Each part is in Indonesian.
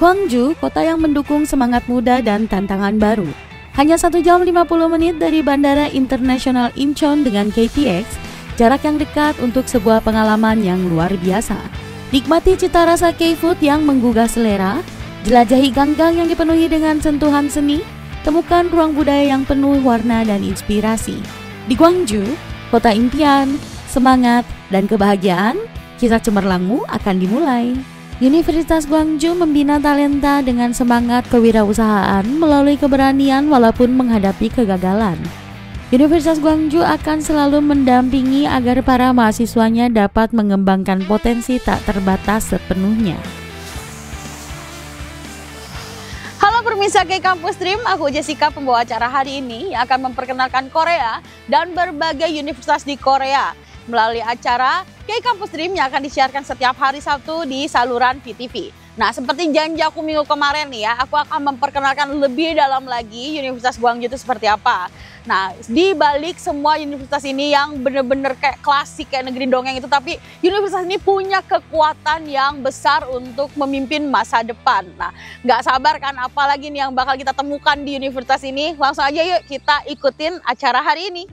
Gwangju, kota yang mendukung semangat muda dan tantangan baru. Hanya 1 jam 50 menit dari Bandara Internasional Incheon dengan KTX, jarak yang dekat untuk sebuah pengalaman yang luar biasa. Nikmati cita rasa K-food yang menggugah selera, jelajahi gang-gang yang dipenuhi dengan sentuhan seni, temukan ruang budaya yang penuh warna dan inspirasi. Di Gwangju, kota impian, semangat, dan kebahagiaan, kisah cemerlangmu akan dimulai. Universitas Gwangju membina talenta dengan semangat kewirausahaan melalui keberanian walaupun menghadapi kegagalan. Universitas Gwangju akan selalu mendampingi agar para mahasiswanya dapat mengembangkan potensi tak terbatas sepenuhnya. Halo pemirsa K-Campus Dream, aku Jessica, pembawa acara hari ini yang akan memperkenalkan Korea dan berbagai universitas di Korea melalui acara K-Campus Dream yang akan disiarkan setiap hari Sabtu di saluran VTV. Nah, seperti janji aku minggu kemarin nih ya, aku akan memperkenalkan lebih dalam lagi Universitas Gwangju itu seperti apa. Nah, di balik semua universitas ini yang bener-bener kayak klasik, kayak negeri dongeng itu, tapi universitas ini punya kekuatan yang besar untuk memimpin masa depan. Nah, nggak sabar kan apalagi nih yang bakal kita temukan di universitas ini. Langsung aja yuk kita ikutin acara hari ini.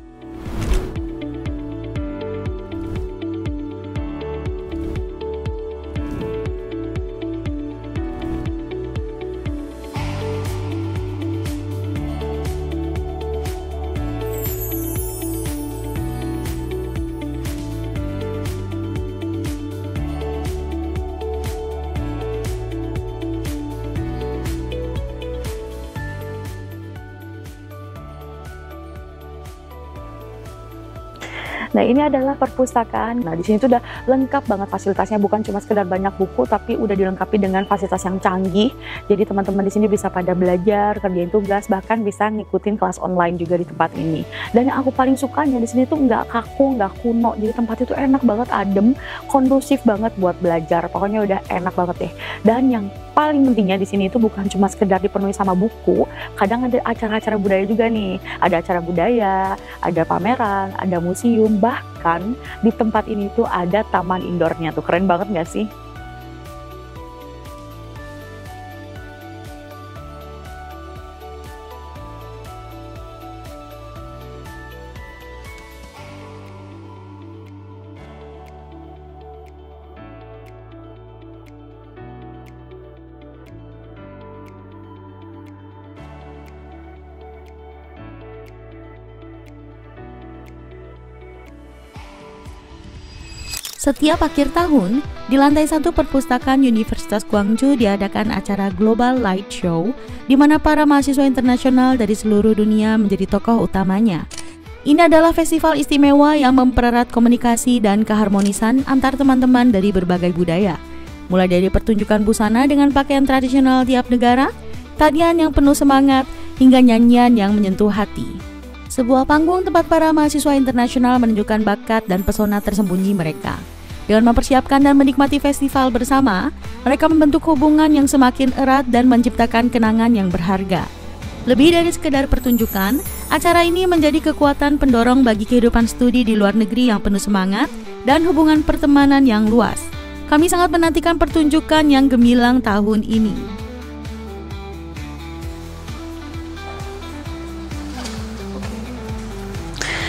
Nah, ini adalah perpustakaan. Nah, di sini tuh udah lengkap banget fasilitasnya, bukan cuma sekedar banyak buku, tapi udah dilengkapi dengan fasilitas yang canggih. Jadi teman-teman di sini bisa pada belajar, kerjain tugas, bahkan bisa ngikutin kelas online juga di tempat ini. Dan yang aku paling sukanya di sini tuh nggak kaku, nggak kuno. Jadi tempatnya tuh enak banget, adem, kondusif banget buat belajar. Pokoknya udah enak banget deh. Dan yang paling pentingnya di sini itu bukan cuma sekedar dipenuhi sama buku, kadang ada acara-acara budaya juga nih. Ada acara budaya, ada pameran, ada museum, bahkan di tempat ini tuh ada taman indoornya tuh. Keren banget nggak sih? Setiap akhir tahun, di lantai 1 perpustakaan Universitas Gwangju diadakan acara Global Light Show, di mana para mahasiswa internasional dari seluruh dunia menjadi tokoh utamanya. Ini adalah festival istimewa yang mempererat komunikasi dan keharmonisan antar teman-teman dari berbagai budaya. Mulai dari pertunjukan busana dengan pakaian tradisional tiap negara, tarian yang penuh semangat, hingga nyanyian yang menyentuh hati. Sebuah panggung tempat para mahasiswa internasional menunjukkan bakat dan pesona tersembunyi mereka. Dengan mempersiapkan dan menikmati festival bersama, mereka membentuk hubungan yang semakin erat dan menciptakan kenangan yang berharga. Lebih dari sekedar pertunjukan, acara ini menjadi kekuatan pendorong bagi kehidupan studi di luar negeri yang penuh semangat dan hubungan pertemanan yang luas. Kami sangat menantikan pertunjukan yang gemilang tahun ini.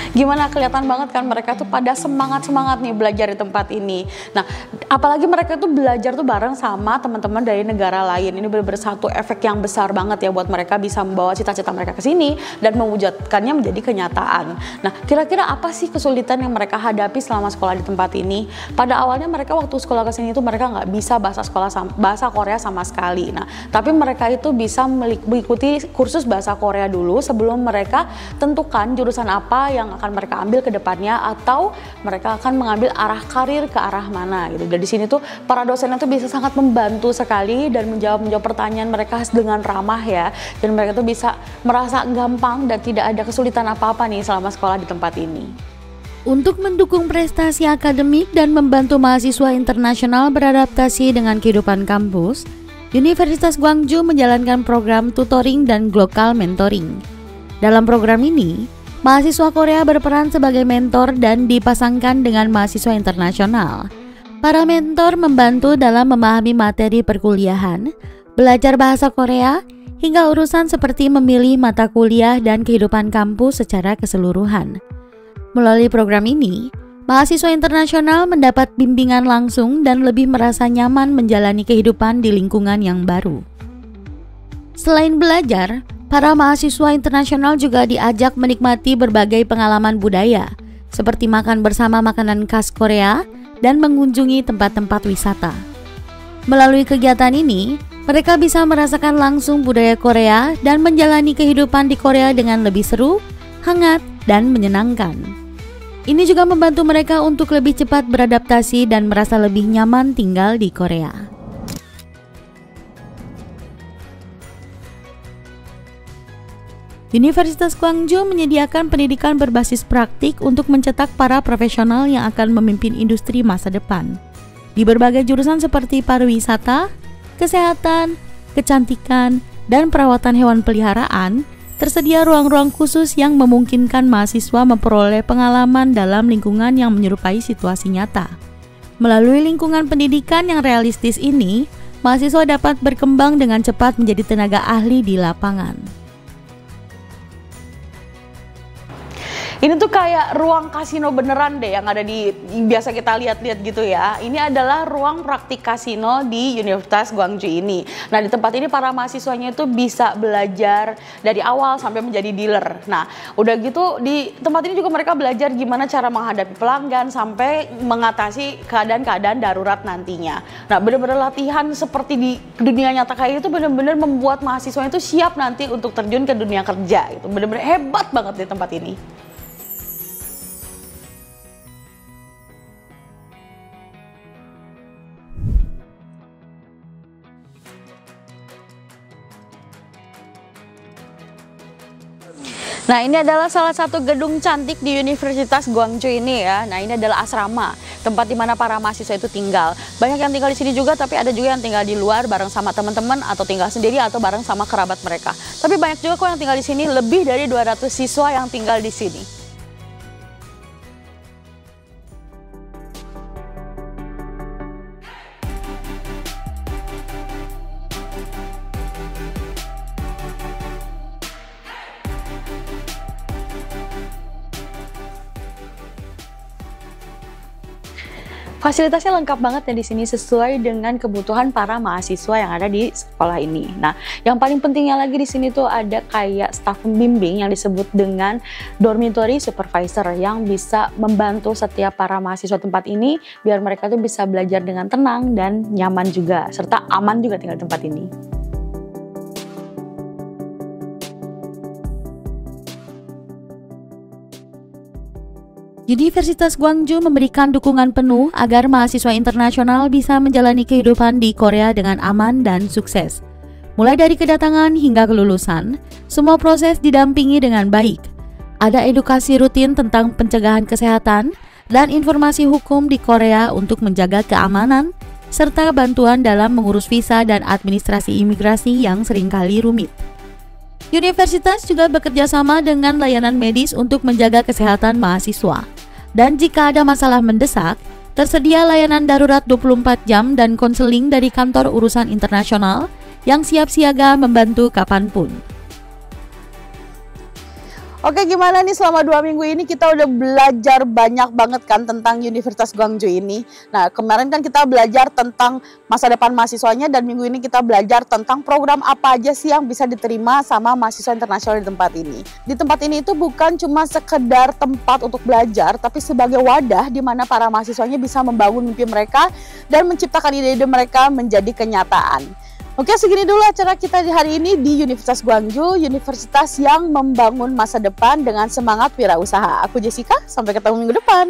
Gimana, kelihatan banget kan mereka tuh pada semangat-semangat nih belajar di tempat ini. Nah, apalagi mereka tuh belajar tuh bareng sama teman-teman dari negara lain. Ini benar-benar satu efek yang besar banget ya buat mereka bisa membawa cita-cita mereka ke sini dan mewujudkannya menjadi kenyataan. Nah, kira-kira apa sih kesulitan yang mereka hadapi selama sekolah di tempat ini? Pada awalnya mereka waktu sekolah ke sini tuh mereka nggak bisa bahasa Korea sama sekali. Nah, tapi mereka itu bisa mengikuti kursus bahasa Korea dulu sebelum mereka tentukan jurusan apa yang akan mereka ambil ke depannya, atau mereka akan mengambil arah karir ke arah mana gitu. Dan di sini tuh para dosennya tuh bisa sangat membantu sekali dan menjawab pertanyaan mereka dengan ramah ya. Dan mereka tuh bisa merasa gampang dan tidak ada kesulitan apa-apa nih selama sekolah di tempat ini. Untuk mendukung prestasi akademik dan membantu mahasiswa internasional beradaptasi dengan kehidupan kampus, Universitas Gwangju menjalankan program tutoring dan global mentoring. Dalam program ini, mahasiswa Korea berperan sebagai mentor dan dipasangkan dengan mahasiswa internasional. Para mentor membantu dalam memahami materi perkuliahan, belajar bahasa Korea, hingga urusan seperti memilih mata kuliah dan kehidupan kampus secara keseluruhan. Melalui program ini, mahasiswa internasional mendapat bimbingan langsung dan lebih merasa nyaman menjalani kehidupan di lingkungan yang baru. Selain belajar, para mahasiswa internasional juga diajak menikmati berbagai pengalaman budaya, seperti makan bersama makanan khas Korea dan mengunjungi tempat-tempat wisata. Melalui kegiatan ini, mereka bisa merasakan langsung budaya Korea dan menjalani kehidupan di Korea dengan lebih seru, hangat, dan menyenangkan. Ini juga membantu mereka untuk lebih cepat beradaptasi dan merasa lebih nyaman tinggal di Korea. Universitas Gwangju menyediakan pendidikan berbasis praktik untuk mencetak para profesional yang akan memimpin industri masa depan. Di berbagai jurusan seperti pariwisata, kesehatan, kecantikan, dan perawatan hewan peliharaan, tersedia ruang-ruang khusus yang memungkinkan mahasiswa memperoleh pengalaman dalam lingkungan yang menyerupai situasi nyata. Melalui lingkungan pendidikan yang realistis ini, mahasiswa dapat berkembang dengan cepat menjadi tenaga ahli di lapangan. Ini tuh kayak ruang kasino beneran deh yang ada di biasa kita lihat-lihat gitu ya. Ini adalah ruang praktik kasino di Universitas Gwangju ini. Nah, di tempat ini para mahasiswanya itu bisa belajar dari awal sampai menjadi dealer. Nah, udah gitu di tempat ini juga mereka belajar gimana cara menghadapi pelanggan sampai mengatasi keadaan-keadaan darurat nantinya. Nah, bener-bener latihan seperti di dunia nyata kayak itu bener-bener membuat mahasiswanya itu siap nanti untuk terjun ke dunia kerja. Itu bener-bener hebat banget di tempat ini. Nah, ini adalah salah satu gedung cantik di Universitas Gwangju ini ya. Nah, ini adalah asrama, tempat di mana para mahasiswa itu tinggal. Banyak yang tinggal di sini juga, tapi ada juga yang tinggal di luar bareng sama teman-teman atau tinggal sendiri atau bareng sama kerabat mereka. Tapi banyak juga kok yang tinggal di sini, lebih dari 200 siswa yang tinggal di sini. Fasilitasnya lengkap banget ya di sini sesuai dengan kebutuhan para mahasiswa yang ada di sekolah ini. Nah, yang paling pentingnya lagi di sini tuh ada kayak staf pembimbing yang disebut dengan dormitory supervisor yang bisa membantu setiap para mahasiswa tempat ini biar mereka tuh bisa belajar dengan tenang dan nyaman juga serta aman juga tinggal di tempat ini. Universitas Gwangju memberikan dukungan penuh agar mahasiswa internasional bisa menjalani kehidupan di Korea dengan aman dan sukses. Mulai dari kedatangan hingga kelulusan, semua proses didampingi dengan baik. Ada edukasi rutin tentang pencegahan kesehatan dan informasi hukum di Korea untuk menjaga keamanan, serta bantuan dalam mengurus visa dan administrasi imigrasi yang seringkali rumit. Universitas juga bekerja sama dengan layanan medis untuk menjaga kesehatan mahasiswa. Dan jika ada masalah mendesak, tersedia layanan darurat 24 jam dan konseling dari kantor urusan internasional yang siap siaga membantu kapanpun. Oke, gimana nih selama 2 minggu ini kita udah belajar banyak banget kan tentang Universitas Gwangju ini. Nah, kemarin kan kita belajar tentang masa depan mahasiswanya dan minggu ini kita belajar tentang program apa aja sih yang bisa diterima sama mahasiswa internasional di tempat ini. Di tempat ini itu bukan cuma sekedar tempat untuk belajar, tapi sebagai wadah di mana para mahasiswanya bisa membangun mimpi mereka dan menciptakan ide-ide mereka menjadi kenyataan. Oke, segini dulu acara kita di hari ini di Universitas Gwangju, universitas yang membangun masa depan dengan semangat wirausaha. Aku Jessica, sampai ketemu minggu depan.